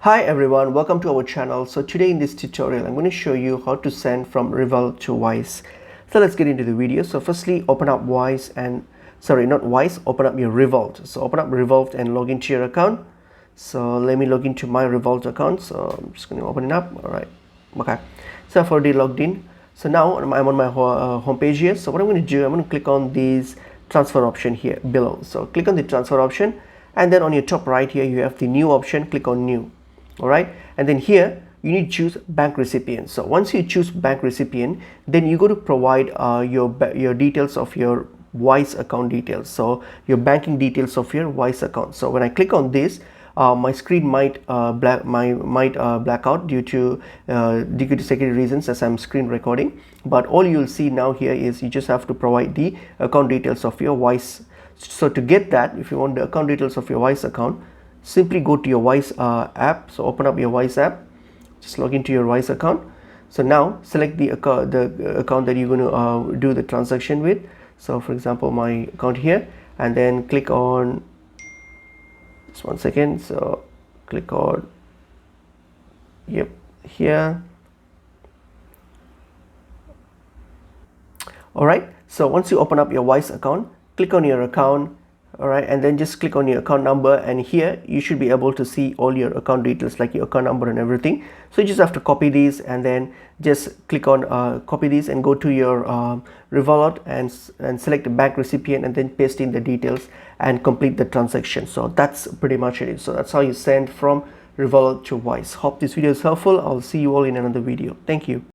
Hi everyone, welcome to our channel. So today in this tutorial I'm going to show you how to send from Revolut to Wise. So let's get into the video. So firstly, open up Wise and not Wise, open up your Revolut. So open up Revolut and log into your account. So let me log into my Revolut account. So I'm just going to open it up. All right, okay, so I've already logged in. So now I'm on my home page here. So what I'm going to do, I'm going to click on this transfer option here below. So click on the transfer option, and then on your top right here you have the new option. Click on new. All right, and then here you need to choose bank recipient. So once you choose bank recipient, then you go to provide your details of your Wise account details, so your banking details of your Wise account. So when I click on this, my screen might black out due to security reasons, as I'm screen recording. But all you'll see now here is you just have to provide the account details of your Wise. So to get that, if you want the account details of your Wise account, simply go to your Wise app. So open up your Wise app, just log into your Wise account. So now select the account that you're going to do the transaction with. So for example, my account here, and then click on, just 1 second, so click on, yep, here. All right, so once you open up your Wise account, click on your account. All right, and then just click on your account number, and here you should be able to see all your account details, like your account number and everything. So you just have to copy these, and then just click on copy these and go to your Revolut and select the bank recipient, and then paste in the details and complete the transaction. So that's pretty much it. So that's how you send from Revolut to Wise. Hope this video is helpful. I'll see you all in another video. Thank you.